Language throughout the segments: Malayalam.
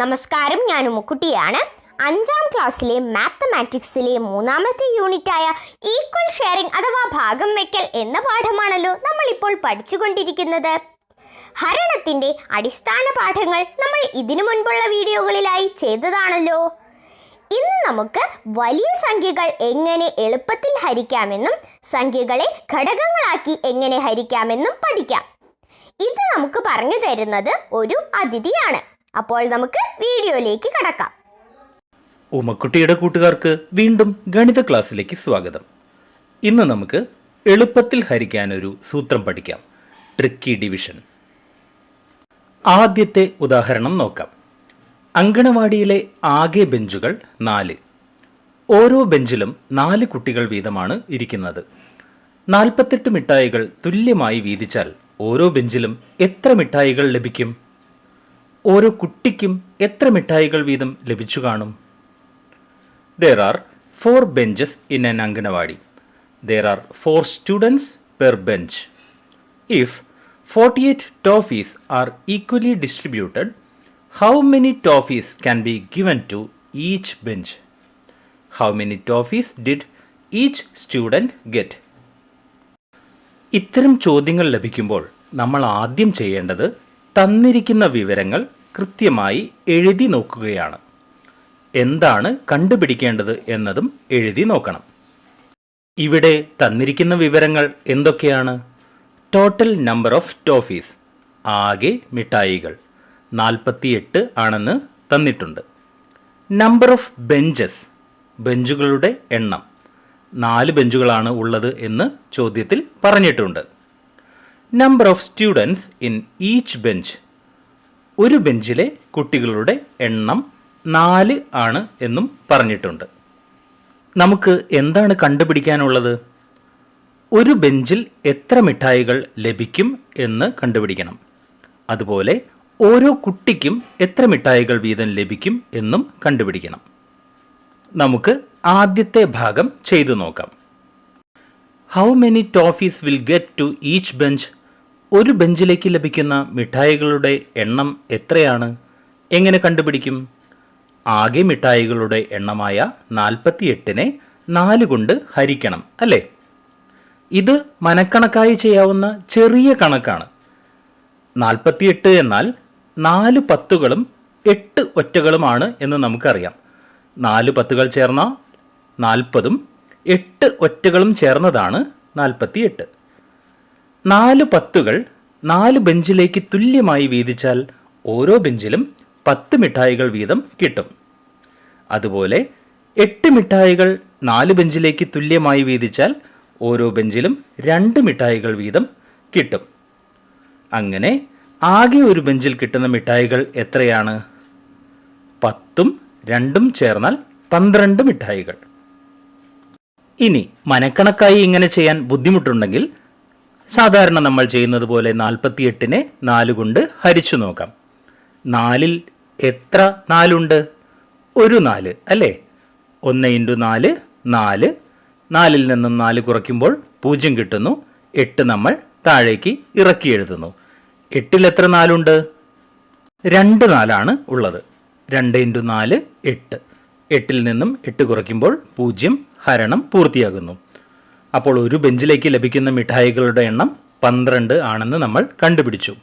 നമസ്കാരം, ഞാൻ ഉമ്മുക്കുട്ടിയാണ്. 5ാം ക്ലാസ്സിലെ മാത്തമാറ്റിക്സിലെ 3ാമത്തെ യൂണിറ്റായ ഈക്വൽ ഷെയറിംഗ് അഥവാ ഭാഗം വയ്ക്കൽ എന്ന പാഠമാണല്ലോ നമ്മളിപ്പോൾ പഠിച്ചുകൊണ്ടിരിക്കുന്നത്. ഹരണത്തിൻ്റെ അടിസ്ഥാന പാഠങ്ങൾ നമ്മൾ ഇതിനു മുൻപുള്ള വീഡിയോകളിലായി ചെയ്തതാണല്ലോ. ഇന്ന് നമുക്ക് വലിയ സംഖ്യകൾ എങ്ങനെ എളുപ്പത്തിൽ ഹരിക്കാമെന്നും സംഖ്യകളെ ഘടകങ്ങളാക്കി എങ്ങനെ ഹരിക്കാമെന്നും പഠിക്കാം. ഇത് നമുക്ക് പറഞ്ഞു തരുന്നത് ഒരു അതിഥിയാണ്. അപ്പോൾ നമുക്ക് വീഡിയോയിലേക്ക് കടക്കാം. ഉമ്മക്കുട്ടിയുടെ കൂട്ടുകാർക്ക് വീണ്ടും ഗണിത ക്ലാസ്സിലേക്ക് സ്വാഗതം. ഇന്ന് നമുക്ക് എളുപ്പത്തിൽ ഹരിക്കാനൊരു സൂത്രം പഠിക്കാം, ട്രിക്കി ഡിവിഷൻ. ആദ്യത്തെ ഉദാഹരണം നോക്കാം. അങ്കണവാടിയിലെ ആകെ ബെഞ്ചുകൾ 4. ഓരോ ബെഞ്ചിലും 4 കുട്ടികൾ വീതമാണ് ഇരിക്കുന്നത്. 48 മിഠായികൾ തുല്യമായി വീതിച്ചാൽ ഓരോ ബെഞ്ചിലും എത്ര മിഠായികൾ ലഭിക്കും? ഓരോ കുട്ടിക്കും എത്ര മിഠായികൾ വീതം ലഭിച്ചു കാണും? There are 4 benches in an Anganawadi. There are 4 students per bench. If 48 toffees are equally distributed, how many toffees can be given to each bench? How many toffees did each student get? ഇത്തരം ചോദ്യങ്ങൾ ലഭിക്കുമ്പോൾ നമ്മൾ ആദ്യം ചെയ്യേണ്ടത് തന്നിരിക്കുന്ന വിവരങ്ങൾ കൃത്യമായി എഴുതി നോക്കുകയാണ്. എന്താണ് കണ്ടുപിടിക്കേണ്ടത് എന്നതും എഴുതി നോക്കണം. ഇവിടെ തന്നിരിക്കുന്ന വിവരങ്ങൾ എന്തൊക്കെയാണ്? ടോട്ടൽ നമ്പർ ഓഫ് ടോഫീസ്, ആകെ മിഠായികൾ 48 ആണെന്ന് തന്നിട്ടുണ്ട്. നമ്പർ ഓഫ് ബെഞ്ചസ്, ബെഞ്ചുകളുടെ എണ്ണം 4 ബെഞ്ചുകളാണ് ഉള്ളത് എന്ന് ചോദ്യത്തിൽ പറഞ്ഞിട്ടുണ്ട്. Number of students in each bench, ഒരു ബെഞ്ചിലെ കുട്ടികളുടെ എണ്ണം 4 ആണ് എന്നും പറഞ്ഞിട്ടുണ്ട്. നമുക്ക് എന്താണ് കണ്ടുപിടിക്കാനുള്ളത്? ഒരു ബെഞ്ചിൽ എത്ര മിഠായികൾ ലഭിക്കും എന്ന് കണ്ടുപിടിക്കണം. അതുപോലെ ഓരോ കുട്ടിക്കും എത്ര മിഠായികൾ വീതം ലഭിക്കും എന്നും കണ്ടുപിടിക്കണം. നമുക്ക് ആദ്യത്തെ ഭാഗം ചെയ്തു നോക്കാം. How many toffees will get to each bench? ഒരു ബെഞ്ചിലേക്ക് ലഭിക്കുന്ന മിഠായികളുടെ എണ്ണം എത്രയാണ്? എങ്ങനെ കണ്ടുപിടിക്കും? ആകെ മിഠായികളുടെ എണ്ണമായ 48നെ 4 കൊണ്ട് ഹരിക്കണം, അല്ലേ? ഇത് മനക്കണക്കായി ചെയ്യാവുന്ന ചെറിയ കണക്കാണ്. 48 എന്നാൽ 4 പത്തുകളും 8 ഒറ്റകളുമാണ് എന്ന് നമുക്കറിയാം. 4 പത്തുകൾ ചേർന്ന 40ഉം 8 ഒറ്റകളും ചേർന്നതാണ് 48. 4 പത്തുകൾ 4 ബെഞ്ചിലേക്ക് തുല്യമായി വീതിച്ചാൽ ഓരോ ബെഞ്ചിലും 10 മിഠായികൾ വീതം കിട്ടും. അതുപോലെ 8 മിഠായികൾ 4 ബെഞ്ചിലേക്ക് തുല്യമായി വീതിച്ചാൽ ഓരോ ബെഞ്ചിലും 2 മിഠായികൾ വീതം കിട്ടും. അങ്ങനെ ആകെ ഒരു ബെഞ്ചിൽ കിട്ടുന്ന മിഠായികൾ എത്രയാണ്? 10ഉം 2ഉം ചേർന്നാൽ 12 മിഠായികൾ. ഇനി മനക്കണക്കായി ഇങ്ങനെ ചെയ്യാൻ ബുദ്ധിമുട്ടുണ്ടെങ്കിൽ സാധാരണ നമ്മൾ ചെയ്യുന്നത് പോലെ 48നെ 4 കൊണ്ട് ഹരിച്ചു നോക്കാം. 4ൽ എത്ര 4 ഉണ്ട്? ഒരു 4, അല്ലേ? 1 × 4 4. 4ൽ നിന്നും 4 കുറയ്ക്കുമ്പോൾ 0 കിട്ടുന്നു. 8 നമ്മൾ താഴേക്ക് ഇറക്കി എഴുതുന്നു. 8ൽ എത്ര 4 ഉണ്ട്? 2 4 ഉള്ളത്. 2 × 4 8. 8ൽ നിന്നും 8 കുറയ്ക്കുമ്പോൾ 0, ഹരണം പൂർത്തിയാകുന്നു. അപ്പോൾ ഒരു ബെഞ്ചിലേക്ക് ലഭിക്കുന്ന മിഠായികളുടെ എണ്ണം 12 ആണെന്ന് നമ്മൾ കണ്ടുപിടിച്ചു.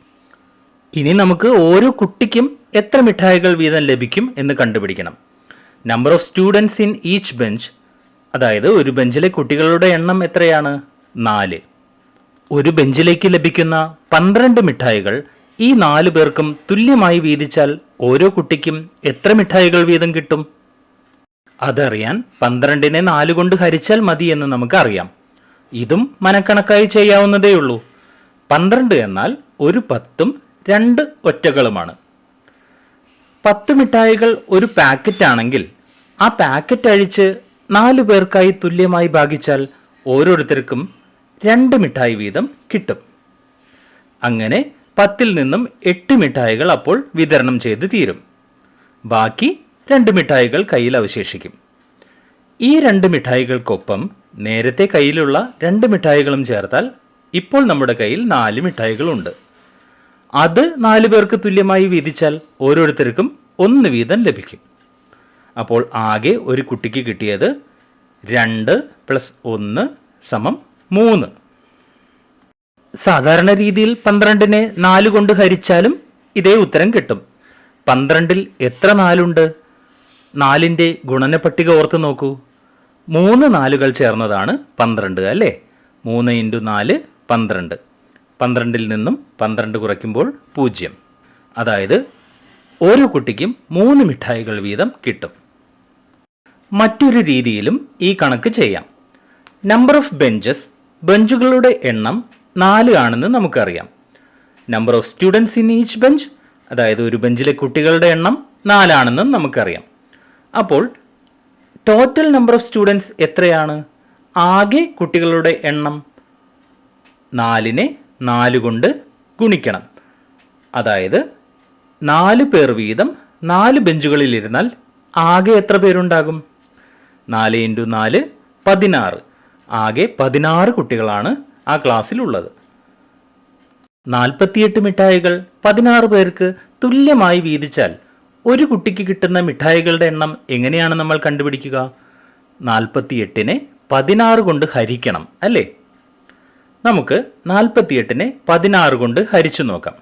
ഇനി നമുക്ക് ഓരോ കുട്ടിക്കും എത്ര മിഠായികൾ വീതം ലഭിക്കും എന്ന് കണ്ടുപിടിക്കണം. Number of students in each bench, അതായത് ഒരു ബെഞ്ചിലെ കുട്ടികളുടെ എണ്ണം എത്രയാണ്? 4. ഒരു ബെഞ്ചിലേക്ക് ലഭിക്കുന്ന 12 മിഠായികൾ ഈ 4 പേർക്കും തുല്യമായി വീതിച്ചാൽ ഓരോ കുട്ടിക്കും എത്ര മിഠായികൾ വീതം കിട്ടും? അതറിയാൻ 12നെ 4 കൊണ്ട് ഹരിച്ചാൽ മതി എന്ന് നമുക്കറിയാം. ഇതും മനക്കണക്കായി ചെയ്യാവുന്നതേയുള്ളൂ. 12 എന്നാൽ ഒരു 10ഉം 2 ഒറ്റകളുമാണ്. 10 മിഠായികൾ ഒരു പാക്കറ്റ് ആണെങ്കിൽ ആ പാക്കറ്റ് അഴിച്ച് 4 പേർക്കായി തുല്യമായി ഭാഗിച്ചാൽ ഓരോരുത്തർക്കും 2 മിഠായി വീതം കിട്ടും. അങ്ങനെ 10ൽ നിന്നും 8 മിഠായികൾ അപ്പോൾ വിതരണം ചെയ്ത് തീരും. ബാക്കി 2 മിഠായികൾ കയ്യിൽ അവശേഷിക്കും. ഈ 2 മിഠായികൾക്കൊപ്പം നേരത്തെ കയ്യിലുള്ള 2 മിഠായികളും ചേർത്താൽ ഇപ്പോൾ നമ്മുടെ കയ്യിൽ 4 മിഠായികളുണ്ട്. അത് 4 പേർക്ക് തുല്യമായി വീതിച്ചാൽ ഓരോരുത്തർക്കും 1 വീതം ലഭിക്കും. അപ്പോൾ ആകെ ഒരു കുട്ടിക്ക് കിട്ടിയത് 2 + 1 = 3. സാധാരണ രീതിയിൽ 12നെ 4 കൊണ്ട് ഹരിച്ചാലും ഇതേ ഉത്തരം കിട്ടും. 12ൽ എത്ര 4 ഉണ്ട്? 4ൻ്റെ ഗുണന പട്ടിക ഓർത്ത് നോക്കൂ. 3 4കൾ ചേർന്നതാണ് 12 അല്ലേ? 3 × 4 12. 12ൽ നിന്നും 12 കുറയ്ക്കുമ്പോൾ 0. അതായത് ഓരോ കുട്ടിക്കും 3 മിഠായികൾ വീതം കിട്ടും. മറ്റൊരു രീതിയിലും ഈ കണക്ക് ചെയ്യാം. നമ്പർ ഓഫ് ബെഞ്ചുകളുടെ എണ്ണം 4 ആണെന്ന് നമുക്കറിയാം. Number of students in each bench, അതായത് ഒരു ബെഞ്ചിലെ കുട്ടികളുടെ എണ്ണം 4 ആണെന്നും നമുക്കറിയാം. അപ്പോൾ ടോട്ടൽ നമ്പർ ഓഫ് സ്റ്റുഡൻസ് എത്രയാണ്? ആകെ കുട്ടികളുടെ എണ്ണം 4നെ 4 കൊണ്ട് ഗുണിക്കണം. അതായത് 4 പേർ വീതം 4 ബെഞ്ചുകളിലിരുന്നാൽ ആകെ എത്ര പേരുണ്ടാകും? 4 × 4 16. ആകെ 16 കുട്ടികളാണ് ആ ക്ലാസ്സിലുള്ളത്. 48 മിഠായികൾ 16 പേർക്ക് തുല്യമായി വീതിച്ചാൽ ഒരു കുട്ടിക്ക് കിട്ടുന്ന മിഠായികളുടെ എണ്ണം എങ്ങനെയാണ് നമ്മൾ കണ്ടുപിടിക്കുക? 48നെ 16 കൊണ്ട് ഹരിക്കണം അല്ലേ? നമുക്ക് 48നെ 16 കൊണ്ട് ഹരിച്ചു നോക്കാം.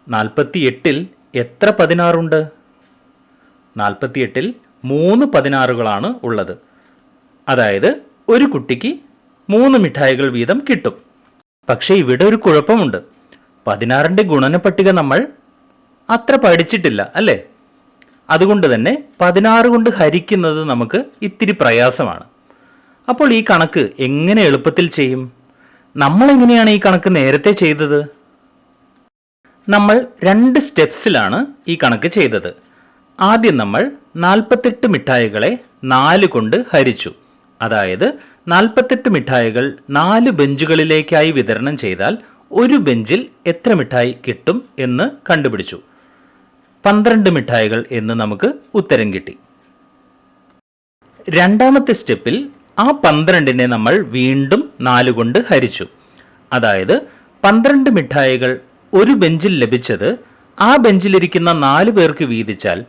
48ൽ എത്ര 16 ഉണ്ട്? 48ൽ 3 16കളാണ് ഉള്ളത്. അതായത് ഒരു കുട്ടിക്ക് 3 മിഠായികൾ വീതം കിട്ടും. പക്ഷേ ഇവിടെ ഒരു കുഴപ്പമുണ്ട്. 16ൻ്റെ ഗുണന പട്ടിക നമ്മൾ അത്ര പഠിച്ചിട്ടില്ല അല്ലേ? അതുകൊണ്ട് തന്നെ 16 കൊണ്ട് ഹരിക്കുന്നത് നമുക്ക് ഇത്തിരി പ്രയാസമാണ്. അപ്പോൾ ഈ കണക്ക് എങ്ങനെ എളുപ്പത്തിൽ ചെയ്യും? നമ്മൾ എങ്ങനെയാണ് ഈ കണക്ക് നേരത്തെ ചെയ്തത്? നമ്മൾ 2 സ്റ്റെപ്സിലാണ് ഈ കണക്ക് ചെയ്തത്. ആദ്യം നമ്മൾ 48 മിഠായികളെ 4 കൊണ്ട് ഹരിച്ചു. അതായത് 48 മിഠായികൾ 4 ബെഞ്ചുകളിലേക്കായി വിതരണം ചെയ്താൽ ഒരു ബെഞ്ചിൽ എത്ര മിഠായി കിട്ടും എന്ന് കണ്ടുപിടിച്ചു. 12 മിഠായികൾ എന്ന് നമുക്ക് ഉത്തരം കിട്ടി. രണ്ടാമത്തെ സ്റ്റെപ്പിൽ ആ 12നെ നമ്മൾ വീണ്ടും 4 കൊണ്ട് ഹരിച്ചു. അതായത് 12 മിഠായികൾ ഒരു ബെഞ്ചിൽ ലഭിച്ചത് ആ ബെഞ്ചിലിരിക്കുന്ന 4 പേർക്ക് വീതിച്ചാൽ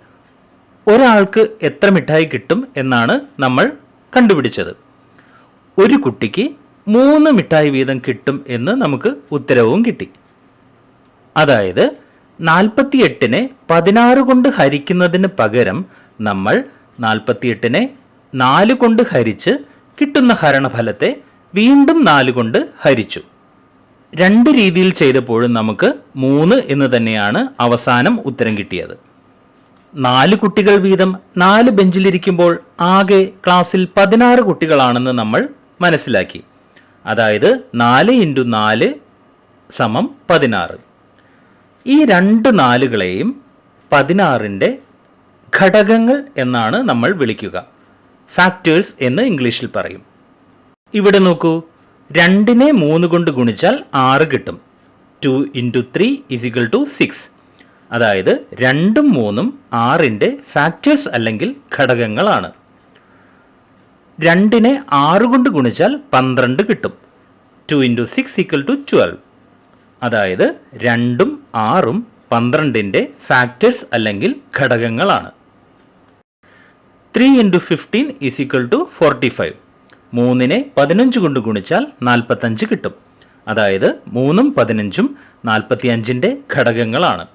ഒരാൾക്ക് എത്ര മിഠായി കിട്ടും എന്നാണ് നമ്മൾ കണ്ടുപിടിച്ചത്. ഒരു കുട്ടിക്ക് 3 മിഠായി വീതം കിട്ടും എന്ന് നമുക്ക് ഉത്തരവും കിട്ടി. അതായത് 48നെ 16 കൊണ്ട് ഹരിക്കുന്നതിന് പകരം നമ്മൾ 48നെ 4 കൊണ്ട് ഹരിച്ച് കിട്ടുന്ന ഹരണഫലത്തെ വീണ്ടും 4 കൊണ്ട് ഹരിച്ചു. 2 രീതിയിൽ ചെയ്തപ്പോഴും നമുക്ക് 3 എന്ന് തന്നെയാണ് അവസാനം ഉത്തരം കിട്ടിയത്. 4 കുട്ടികൾ വീതം 4 ബെഞ്ചിലിരിക്കുമ്പോൾ ആകെ ക്ലാസ്സിൽ 16 കുട്ടികളാണെന്ന് നമ്മൾ മനസ്സിലാക്കി. അതായത് 4 × 4 = 16. ഈ 2 4കളെയും 16ൻ്റെ ഘടകങ്ങൾ എന്നാണ് നമ്മൾ വിളിക്കുക. ഫാക്ടേഴ്സ് എന്ന് ഇംഗ്ലീഷിൽ പറയും. ഇവിടെ നോക്കൂ, 2നെ 3 കൊണ്ട് ഗുണിച്ചാൽ 6 കിട്ടും. 2 × 3 = 6. അതായത് 2ഉം 3ഉം 6ൻ്റെ ഫാക്ടേഴ്സ് അല്ലെങ്കിൽ ഘടകങ്ങളാണ്. 2നെ 6 കൊണ്ട് ഗുണിച്ചാൽ 12 കിട്ടും. 2 × 6 = 12. അതായത് 2ഉം 6ഉം 12ൻ്റെ ഫാക്ടേഴ്സ് അല്ലെങ്കിൽ ഘടകങ്ങളാണ്. 3 × 15 = 45. 3നെ 15 കൊണ്ട് ഗുണിച്ചാൽ 45 കിട്ടും. അതായത് 3ഉം 15ഉം 45ൻ്റെ ഘടകങ്ങളാണ്.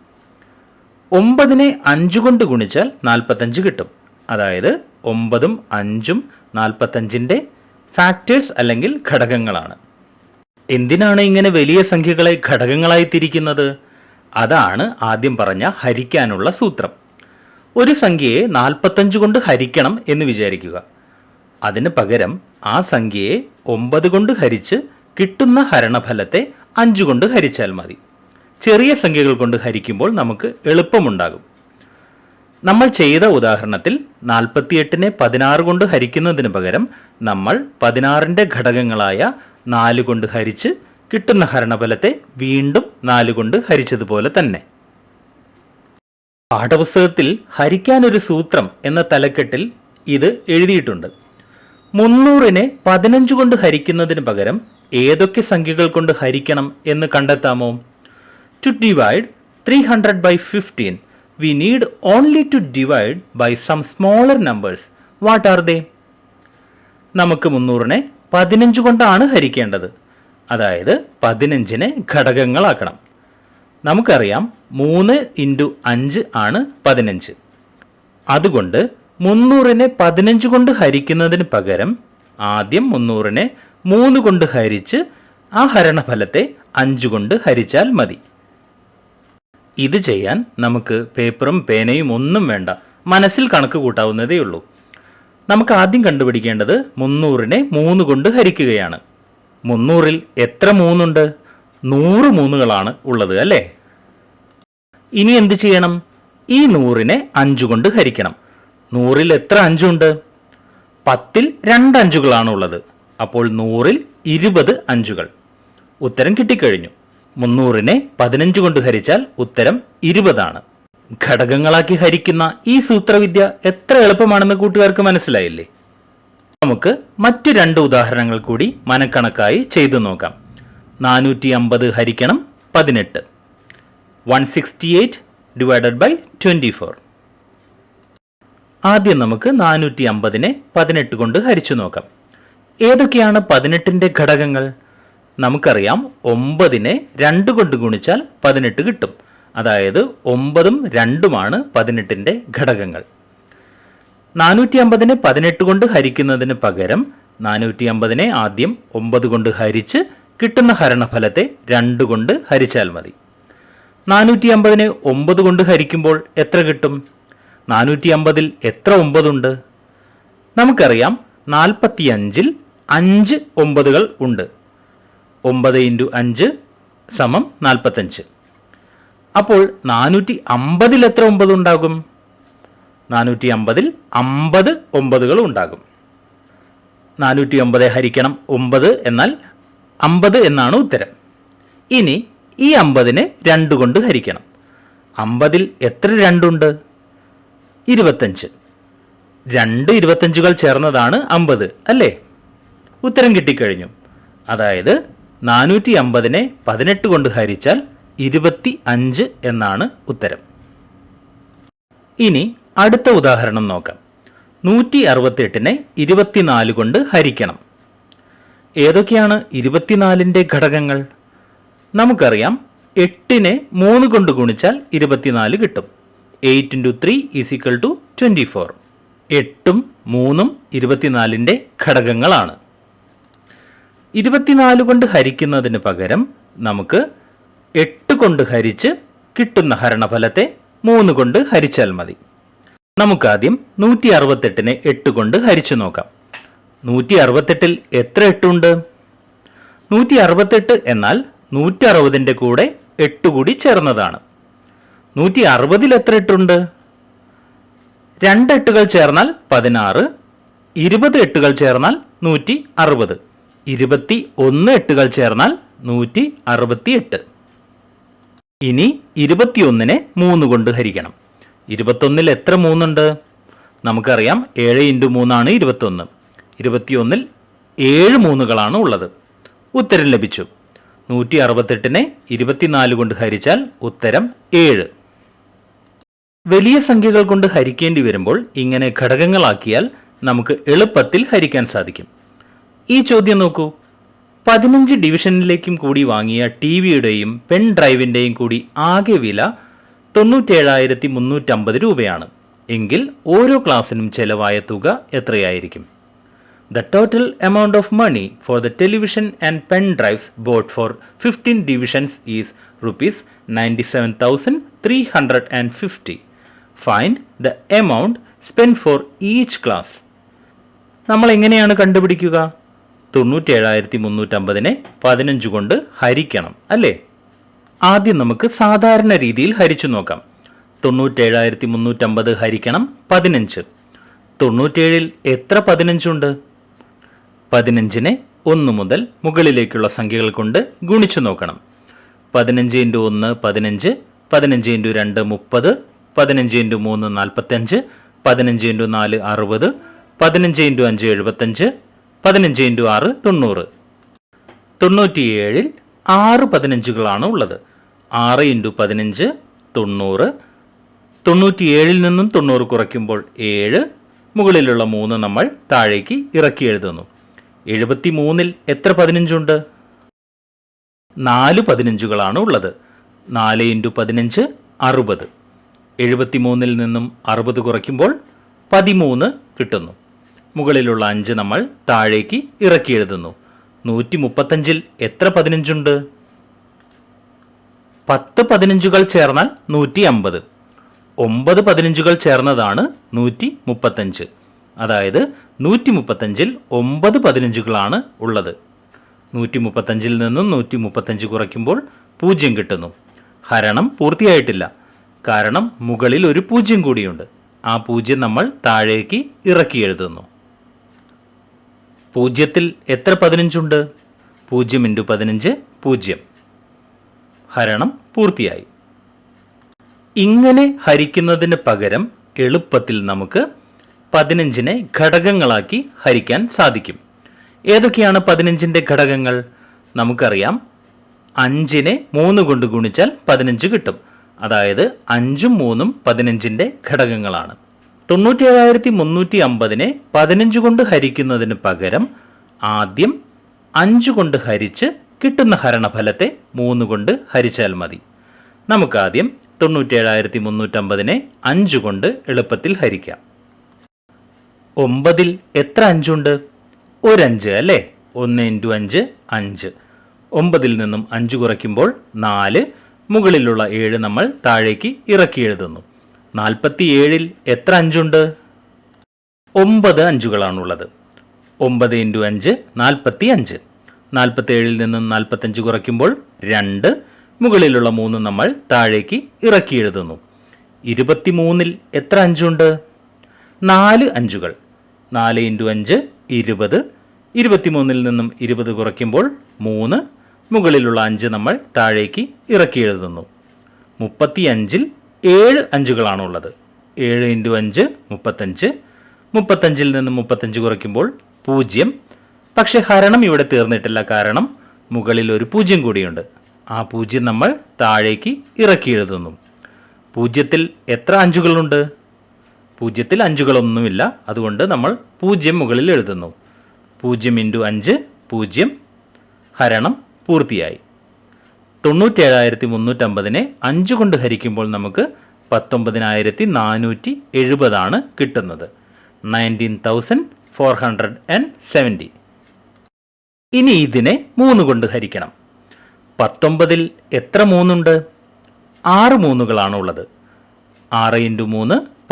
9നെ 5 കൊണ്ട് ഗുണിച്ചാൽ 45 കിട്ടും. അതായത് 9ഉം 5ഉം 45ൻ്റെ ഫാക്ടേഴ്സ് അല്ലെങ്കിൽ ഘടകങ്ങളാണ്. എന്തിനാണ് ഇങ്ങനെ വലിയ സംഖ്യകളെ ഘടകങ്ങളായി തിരിക്കുന്നത്? അതാണ് ആദ്യം പറഞ്ഞ ഹരിക്കാനുള്ള സൂത്രം. ഒരു സംഖ്യയെ 45 കൊണ്ട് ഹരിക്കണം എന്ന് വിചാരിക്കുക. അതിന് പകരം ആ സംഖ്യയെ 9 കൊണ്ട് ഹരിച്ച് കിട്ടുന്ന ഹരണഫലത്തെ 5 കൊണ്ട് ഹരിച്ചാൽ മതി. ചെറിയ സംഖ്യകൾ കൊണ്ട് ഹരിക്കുമ്പോൾ നമുക്ക് എളുപ്പമുണ്ടാകും. നമ്മൾ ചെയ്ത ഉദാഹരണത്തിൽ 48നെ 16 കൊണ്ട് ഹരിക്കുന്നതിന് പകരം നമ്മൾ 16ൻ്റെ ഘടകങ്ങളായ 4 കൊണ്ട് ഹരിച്ച് കിട്ടുന്ന ഹരണഫലത്തെ വീണ്ടും 4 കൊണ്ട് ഹരിച്ചതുപോലെ തന്നെ. പാഠപുസ്തകത്തിൽ ഹരിക്കാനൊരു സൂത്രം എന്ന തലക്കെട്ടിൽ ഇത് എഴുതിയിട്ടുണ്ട്. 300നെ 15 കൊണ്ട് ഹരിക്കുന്നതിന് പകരം ഏതൊക്കെ സംഖ്യകൾ കൊണ്ട് ഹരിക്കണം എന്ന് കണ്ടെത്താമോ? To divide 300 by 15, we need only to divide by some smaller numbers. What are they? നമുക്ക് 300നെ 15 കൊണ്ടാണ് ഹരിക്കേണ്ടത്. അതായത് 15നെ ഘടകങ്ങളാക്കണം. നമുക്കറിയാം 3 × 5 ആണ് 15. അതുകൊണ്ട് 300നെ 15 കൊണ്ട് ഹരിക്കുന്നതിന് പകരം ആദ്യം 300നെ 3 കൊണ്ട് ഹരിച്ച് ആ ഹരണഫലത്തെ 5 കൊണ്ട് ഹരിച്ചാൽ മതി. ഇത് ചെയ്യാൻ നമുക്ക് പേപ്പറും പേനയും ഒന്നും വേണ്ട, മനസ്സിൽ കണക്ക് കൂട്ടാവുന്നതേ ഉള്ളൂ. നമുക്ക് ആദ്യം കണ്ടുപിടിക്കേണ്ടത് 300നെ 3 കൊണ്ട് ഹരിക്കുകയാണ്. 300ൽ എത്ര 3 ഉണ്ട്? 100 3കളാണ് ഉള്ളത് അല്ലേ? ഇനി എന്ത് ചെയ്യണം? ഈ 100നെ 5 കൊണ്ട് ഹരിക്കണം. 100ൽ എത്ര 5 ഉണ്ട്? 10ൽ 2 അഞ്ചുകളാണ് ഉള്ളത്. അപ്പോൾ 100ൽ 20 അഞ്ചുകൾ. ഉത്തരം കിട്ടിക്കഴിഞ്ഞു. 300നെ 15 കൊണ്ട് ഹരിച്ചാൽ ഉത്തരം 20 ആണ്. ഘടകങ്ങളാക്കി ഹരിക്കുന്ന ഈ സൂത്രവിദ്യ എത്ര എളുപ്പമാണെന്ന് കൂട്ടുകാർക്ക് മനസ്സിലായില്ലേ? നമുക്ക് മറ്റു 2 ഉദാഹരണങ്ങൾ കൂടി മനക്കണക്കായി ചെയ്തു നോക്കാം. 450 ഹരിക്കണം 18. 168 ഡിവൈഡഡ് ബൈ 24. ആദ്യം നമുക്ക് 450നെ 18 കൊണ്ട് ഹരിച്ചു നോക്കാം. ഏതൊക്കെയാണ് 18ന്റെ ഘടകങ്ങൾ? നമുക്കറിയാം 9നെ 2 കൊണ്ട് ഗുണിച്ചാൽ 18 കിട്ടും. അതായത് 9ഉം 2ഉമാണ് 18ന്റെ ഘടകങ്ങൾ. 450നെ 18 കൊണ്ട് ഹരിക്കുന്നതിന് പകരം 450നെ ആദ്യം 9 കൊണ്ട് ഹരിച്ച് കിട്ടുന്ന ഹരണഫലത്തെ 2 കൊണ്ട് ഹരിച്ചാൽ മതി. 450നെ 9 കൊണ്ട് ഹരിക്കുമ്പോൾ എത്ര കിട്ടും? 450ൽ എത്ര 9 ഉണ്ട്? നമുക്കറിയാം 45ൽ 5 9കൾ ഉണ്ട്. 9 × 5 = 45. അപ്പോൾ 450ൽ എത്ര 9 ഉണ്ടാകും? 450ൽ 50 9കൾ ഉണ്ടാകും. 450 ഹരിക്കണം 9 എന്നാൽ 50 എന്നാണ് ഉത്തരം. ഇനി ഈ 50നെ 2 കൊണ്ട് ഹരിക്കണം. 50ൽ എത്ര 2 ഉണ്ട്? 25. 2 25കൾ ചേർന്നതാണ് 50 അല്ലേ? ഉത്തരം കിട്ടിക്കഴിഞ്ഞു. അതായത് 450നെ 18 കൊണ്ട് ഹരിച്ചാൽ 25 എന്നാണ് ഉത്തരം. ഇനി അടുത്ത ഉദാഹരണം നോക്കാം. 168നെ 24 കൊണ്ട് ഹരിക്കണം. ഏതൊക്കെയാണ് 24ന്റെ ഘടകങ്ങൾ? നമുക്കറിയാം 8നെ 3 കൊണ്ട് ഗുണിച്ചാൽ 24 കിട്ടും. 8 × 3 = 24. 8ഉം 3ഉം 24ന്റെ ഘടകങ്ങളാണ്. 24 കൊണ്ട് ഹരിക്കുന്നതിന് പകരം നമുക്ക് 8 കൊണ്ട് ഹരിച്ച് കിട്ടുന്ന ഹരണഫലത്തെ 3 കൊണ്ട് ഹരിച്ചാൽ മതി. നമുക്കാദ്യം 168നെ 8 കൊണ്ട് ഹരിച്ചു നോക്കാം. 168ൽ എത്ര 8 ഉണ്ട്? 168 എന്നാൽ 160ന്റെ കൂടെ 8 കൂടി ചേർന്നതാണ്. 160ൽ എത്ര 8 ഉണ്ട്? 2 8കൾ ചേർന്നാൽ 16. 20 8കൾ ചേർന്നാൽ 160. 21 8കൾ ചേർന്നാൽ 168. ഇനി 21നെ 3 കൊണ്ട് ഹരിക്കണം. 21ൽ എത്ര 3 ഉണ്ട്? നമുക്കറിയാം 7 × 3 ആണ് 21. 21ൽ 7 3കളാണ് ഉള്ളത്. ഉത്തരം ലഭിച്ചു. 168നെ 24 കൊണ്ട് ഹരിച്ചാൽ ഉത്തരം 7. വലിയ സംഖ്യകൾ കൊണ്ട് ഹരിക്കേണ്ടി വരുമ്പോൾ ഇങ്ങനെ ഘടകങ്ങളാക്കിയാൽ നമുക്ക് എളുപ്പത്തിൽ ഹരിക്കാൻ സാധിക്കും. ഈ ചോദ്യം നോക്കൂ. 15 ഡിവിഷനിലേക്കും കൂടി വാങ്ങിയ ടിവിയുടെയും പെൻ ഡ്രൈവിൻ്റെയും കൂടി ആകെ വില 97,350 രൂപയാണ്. എങ്കിൽ ഓരോ ക്ലാസ്സിനും ചെലവായ തുക എത്രയായിരിക്കും? The total amount of money for the television and pen drives bought for 15 divisions is rupees 97,350. Find the amount spent for each class. നമ്മൾ എങ്ങനെയാണ് കണ്ടുപിടിക്കുക? 97,350നെ 15 കൊണ്ട് ഹരിക്കണം അല്ലേ? ആദ്യം നമുക്ക് സാധാരണ രീതിയിൽ ഹരിച്ചു നോക്കാം. 97,350 ഹരിക്കണം 15. 97ൽ എത്ര 15 ഉണ്ട്? 15നെ 1 മുതൽ മുകളിലേക്കുള്ള സംഖ്യകൾ കൊണ്ട് ഗുണിച്ചു നോക്കണം. 15 × 1 15, 15 × 2 30, 15 × 3 45, 15 × 4 60, 15 × 5 75, 15 × 6 90. 97ൽ 6 15കളാണ് ഉള്ളത്. 6 × 15 90, 97 നിന്നും 90 കുറയ്ക്കുമ്പോൾ 7, മുകളിലുള്ള 3 നമ്മൾ താഴേക്ക് ഇറക്കി എഴുതുന്നു. 73 എത്ര 15 ഉണ്ട്? 4 15കളാണ് ഉള്ളത്. 4 × 15 60. 73 നിന്നും 60 കുറയ്ക്കുമ്പോൾ 13 കിട്ടുന്നു. മുകളിലുള്ള 5 നമ്മൾ താഴേക്ക് ഇറക്കി എഴുതുന്നു. 135 എത്ര 15 ഉണ്ട്? 10 15കൾ ചേർന്നാൽ 150. 9 15കൾ ചേർന്നതാണ് 135. അതായത് 135ൽ 9 15കളാണ് ഉള്ളത്. 135ൽ നിന്നും 135 കുറയ്ക്കുമ്പോൾ 0 കിട്ടുന്നു. ഹരണം പൂർത്തിയായിട്ടില്ല. കാരണം മുകളിൽ ഒരു 0 കൂടിയുണ്ട്. ആ 0 നമ്മൾ താഴേക്ക് ഇറക്കി എഴുതുന്നു. 0ൽ എത്ര 15 ഉണ്ട്? 0 × 15 0. ഹരണം പൂർത്തിയായി. ഇങ്ങനെ ഹരിക്കുന്നതിന് പകരം എളുപ്പത്തിൽ നമുക്ക് 15നെ ഘടകങ്ങളാക്കി ഹരിക്കാൻ സാധിക്കും. ഏതൊക്കെയാണ് 15ൻ്റെ ഘടകങ്ങൾ? നമുക്കറിയാം, 5നെ 3 കൊണ്ട് ഗുണിച്ചാൽ 15 കിട്ടും. അതായത് 5ഉം 3ഉം 15ൻ്റെ ഘടകങ്ങളാണ്. 97,350നെ 15 കൊണ്ട് ഹരിക്കുന്നതിന് പകരം ആദ്യം 5 കൊണ്ട് ഹരിച്ച് കിട്ടുന്ന ഹരണഫലത്തെ 3 കൊണ്ട് ഹരിച്ചാൽ മതി. നമുക്കാദ്യം 97,350നെ 5 കൊണ്ട് എളുപ്പത്തിൽ ഹരിക്കാം. 9ൽ എത്ര 5 ഉണ്ട്? ഒരു 5 അല്ലേ? 1 × 5 5. 9ൽ നിന്നും 5 കുറയ്ക്കുമ്പോൾ 4, മുകളിലുള്ള 7 നമ്മൾ താഴേക്ക് ഇറക്കി എഴുതുന്നു. 47ൽ എത്ര 5 ഉണ്ട്? 9 5കളാണുള്ളത്. 9 × 5 45. 47ൽ നിന്നും 45 കുറയ്ക്കുമ്പോൾ 2, മുകളിലുള്ള 3 നമ്മൾ താഴേക്ക് ഇറക്കി എഴുതുന്നു. 23ൽ എത്ര 5 ഉണ്ട്? 4 5കൾ. 4 × 5 20. 23ൽ നിന്നും 20 കുറയ്ക്കുമ്പോൾ 3, മുകളിലുള്ള 5 നമ്മൾ താഴേക്ക് ഇറക്കി എഴുതുന്നു. 35ൽ 7 5കളാണുള്ളത്. 7 × 5 35. 35ൽ നിന്നും 35 കുറയ്ക്കുമ്പോൾ 0. പക്ഷെ ഹരണം ഇവിടെ തീർന്നിട്ടില്ല. കാരണം മുകളിൽ ഒരു 0 കൂടിയുണ്ട്. ആ 0 നമ്മൾ താഴേക്ക് ഇറക്കി എഴുതുന്നു. 0ൽ എത്ര 5കളുണ്ട്? 0ൽ 5കളൊന്നുമില്ല. അതുകൊണ്ട് നമ്മൾ 0 മുകളിൽ എഴുതുന്നു. 0 × 5 0. ഹരണം പൂർത്തിയായി. 97,350നെ 5 കൊണ്ട് ഹരിക്കുമ്പോൾ നമുക്ക് 19,470 കിട്ടുന്നത്. 19,470. ഇനി ഇതിനെ 3 കൊണ്ട് ഹരിക്കണം. 19ൽ എത്ര 3 ഉണ്ട്? 6 3കളാണ് ഉള്ളത്. 6 ×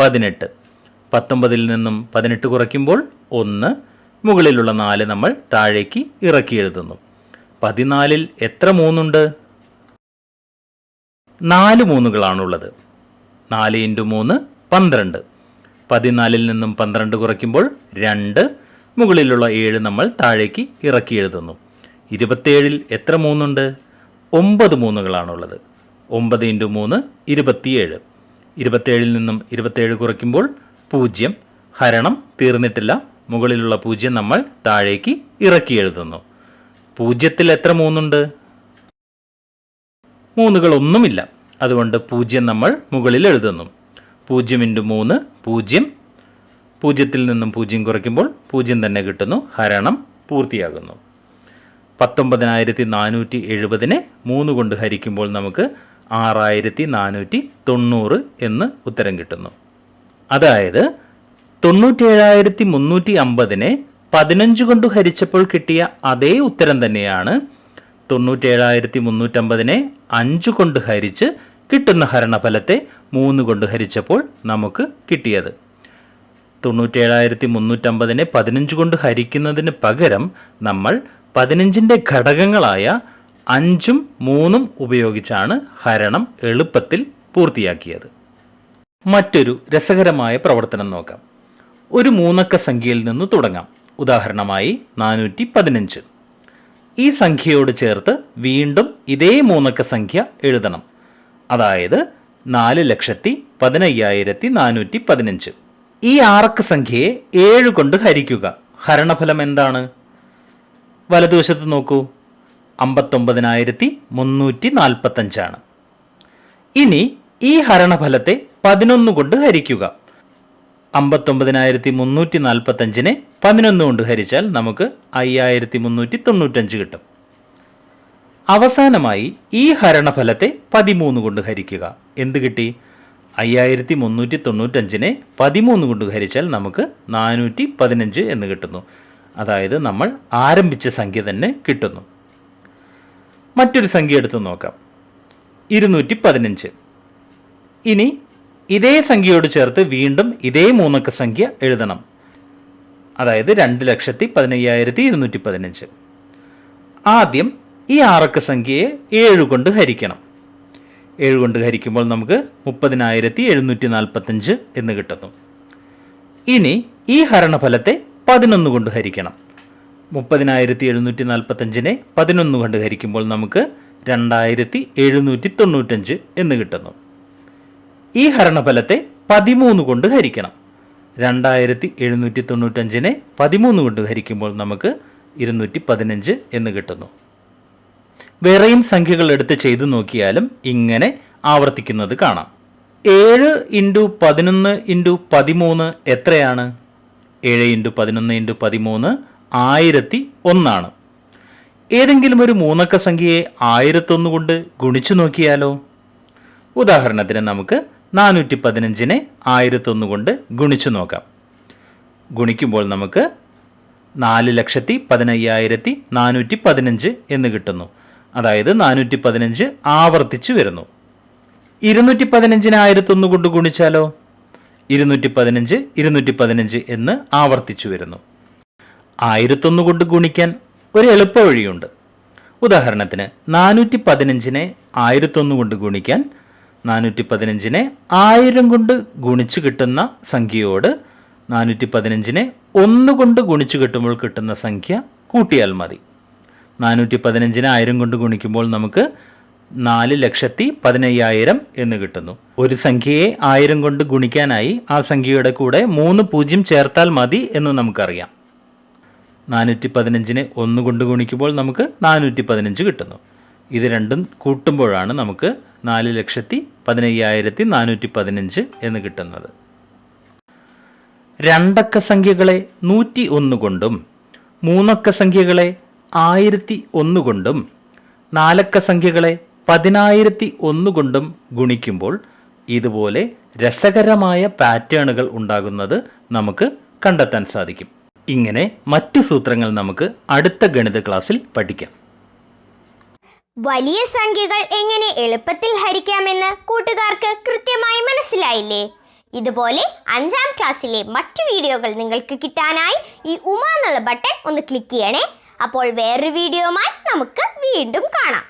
3 18. 19ൽ നിന്നും 18 കുറയ്ക്കുമ്പോൾ 1, മുകളിലുള്ള 4 നമ്മൾ താഴേക്ക് ഇറക്കി എഴുതുന്നു. 14ൽ എത്ര 3 ഉണ്ട്? 4 3കളാണുള്ളത്. 4 × 3 12. 14ൽ നിന്നും 12 കുറയ്ക്കുമ്പോൾ 2, മുകളിലുള്ള 7 നമ്മൾ താഴേക്ക് ഇറക്കി എഴുതുന്നു. 27ൽ എത്ര 3 ഉണ്ട്? 9 3കളാണുള്ളത്. 9 × 3 27. 27ൽ നിന്നും 27 കുറയ്ക്കുമ്പോൾ 0. ഹരണം തീർന്നിട്ടില്ല. മുകളിലുള്ള 0 നമ്മൾ താഴേക്ക് ഇറക്കി എഴുതുന്നു. 0ൽ എത്ര 3 ഉണ്ട്? 3കളൊന്നുമില്ല. അതുകൊണ്ട് 0 നമ്മൾ മുകളിൽ എഴുതുന്നു. 0 × 3 0. 0ൽ നിന്നും 0 കുറയ്ക്കുമ്പോൾ 0 തന്നെ കിട്ടുന്നു. ഹരണം പൂർത്തിയാകുന്നു. 19,470നെ 3 കൊണ്ട് ഹരിക്കുമ്പോൾ നമുക്ക് 6,490 എന്ന് ഉത്തരം കിട്ടുന്നു. അതായത് 97,350നെ 15 കൊണ്ട് ഹരിച്ചപ്പോൾ കിട്ടിയ അതേ ഉത്തരം തന്നെയാണ് 97,350നെ 5 കൊണ്ട് ഹരിച്ച് കിട്ടുന്ന ഹരണഫലത്തെ 3 കൊണ്ട് ഹരിച്ചപ്പോൾ നമുക്ക് കിട്ടിയത്. 97,350നെ 15 കൊണ്ട് ഹരിക്കുന്നതിന് പകരം നമ്മൾ 15ൻ്റെ ഘടകങ്ങളായ 5ഉം 3ഉം ഉപയോഗിച്ചാണ് ഹരണം എളുപ്പത്തിൽ പൂർത്തിയാക്കിയത്. മറ്റൊരു രസകരമായ പ്രവർത്തനം നോക്കാം. ഒരു 3 അക്ക സംഖ്യയിൽ നിന്ന് തുടങ്ങാം. ഉദാഹരണമായി 415. ഈ സംഖ്യയോട് ചേർത്ത് വീണ്ടും ഇതേ 3 അക്ക സംഖ്യ എഴുതണം. അതായത് 4,15,415. ഈ 6 അക്ക സംഖ്യയെ 7 കൊണ്ട് ഹരിക്കുക. ഹരണഫലം എന്താണ്? വലതുവശത്ത് നോക്കൂ. 59,345. ഇനി ഈ ഹരണഫലത്തെ 11 കൊണ്ട് ഹരിക്കുക. 59,345-നെ 11 കൊണ്ട് ഹരിച്ചാൽ നമുക്ക് 5,395 കിട്ടും. അവസാനമായി ഈ ഹരണഫലത്തെ 13 കൊണ്ട് ഹരിക്കുക. എന്ത് കിട്ടി? 5,395-നെ 13 കൊണ്ട് ഹരിച്ചാൽ നമുക്ക് 415 എന്ന് കിട്ടുന്നു. അതായത് നമ്മൾ ആരംഭിച്ച സംഖ്യ തന്നെ കിട്ടുന്നു. മറ്റൊരു സംഖ്യ എടുത്ത് നോക്കാം. 215. ഇനി ഇതേ സംഖ്യയോട് ചേർത്ത് വീണ്ടും ഇതേ 3 അക്ക സംഖ്യ എഴുതണം. അതായത് 2,15,215. ആദ്യം ഈ 6 അക്ക സംഖ്യയെ 7 കൊണ്ട് ഹരിക്കണം. 7 കൊണ്ട് ഹരിക്കുമ്പോൾ നമുക്ക് 30,745 എന്ന് കിട്ടുന്നു. ഇനി ഈ ഹരണഫലത്തെ 11 കൊണ്ട് ഹരിക്കണം. 30,745-നെ 11 കൊണ്ട് ഹരിക്കുമ്പോൾ നമുക്ക് 2,795 എന്ന് കിട്ടുന്നു. ഈ ഹരണഫലത്തെ 13 കൊണ്ട് ഹരിക്കണം. 2,795-നെ 13 കൊണ്ട് ഹരിക്കുമ്പോൾ നമുക്ക് 215 എന്ന് കിട്ടുന്നു. വേറെയും സംഖ്യകൾ എടുത്ത് ചെയ്തു നോക്കിയാലും ഇങ്ങനെ ആവർത്തിക്കുന്നത് കാണാം. 7 × 11 × 13 എത്രയാണ്? 7 × 11 × 13 1001 ഏതെങ്കിലും ഒരു 3 അക്ക സംഖ്യയെ 1001 കൊണ്ട് ഗുണിച്ചു നോക്കിയാലോ? ഉദാഹരണത്തിന് നമുക്ക് 415-നെ 1001 കൊണ്ട് ഗുണിച്ചു നോക്കാം. ഗുണിക്കുമ്പോൾ നമുക്ക് 4,15,415 എന്ന് കിട്ടുന്നു. അതായത് 415 ആവർത്തിച്ചു വരുന്നു. 215-നെ 1001 കൊണ്ട് ഗുണിച്ചാലോ? 215 215 എന്ന് ആവർത്തിച്ചു വരുന്നു. 1001 കൊണ്ട് ഗുണിക്കാൻ ഒരു എളുപ്പ വഴിയുണ്ട്. ഉദാഹരണത്തിന് 415-നെ 1001 കൊണ്ട് ഗുണിക്കാൻ 415-നെ 1000 കൊണ്ട് ഗുണിച്ചു കിട്ടുന്ന സംഖ്യയോട് 415-നെ 1 കൊണ്ട് ഗുണിച്ചു കിട്ടുമ്പോൾ കിട്ടുന്ന സംഖ്യ കൂട്ടിയാൽ മതി. 415-നെ 1000 കൊണ്ട് ഗുണിക്കുമ്പോൾ നമുക്ക് 4,15,000 എന്ന് കിട്ടുന്നു. ഒരു സംഖ്യയെ 1000 കൊണ്ട് ഗുണിക്കാനായി ആ സംഖ്യയുടെ കൂടെ 3 പൂജ്യം ചേർത്താൽ മതി എന്ന് നമുക്കറിയാം. 415-നെ 1 കൊണ്ട് ഗുണിക്കുമ്പോൾ നമുക്ക് 415 കിട്ടുന്നു. ഇത് രണ്ടും കൂട്ടുമ്പോഴാണ് നമുക്ക് 4,15,415 എന്ന് കിട്ടുന്നത്. 2 അക്ക സംഖ്യകളെ 101 കൊണ്ടും 3 അക്ക സംഖ്യകളെ 1001 കൊണ്ടും 4 അക്ക സംഖ്യകളെ 10,001 കൊണ്ടും ഗുണിക്കുമ്പോൾ ഇതുപോലെ രസകരമായ പാറ്റേണുകൾ ഉണ്ടാകുന്നത് നമുക്ക് കണ്ടെത്താൻ സാധിക്കും. ഇങ്ങനെ മറ്റു സൂത്രങ്ങൾ നമുക്ക് അടുത്ത ഗണിത ക്ലാസ്സിൽ പഠിക്കാം. വലിയ സംഖ്യകൾ എങ്ങനെ എളുപ്പത്തിൽ ഹരിക്കാമെന്ന് കൂട്ടുകാർക്ക് കൃത്യമായി മനസ്സിലായില്ലേ? ഇതുപോലെ 5ാം ക്ലാസ്സിലെ മറ്റു വീഡിയോകൾ നിങ്ങൾക്ക് കിട്ടാനായി ഈ ഉമ എന്നുള്ള ബട്ടൺ ഒന്ന് ക്ലിക്ക് ചെയ്യണേ. അപ്പോൾ വേറൊരു വീഡിയോയുമായി നമുക്ക് വീണ്ടും കാണാം.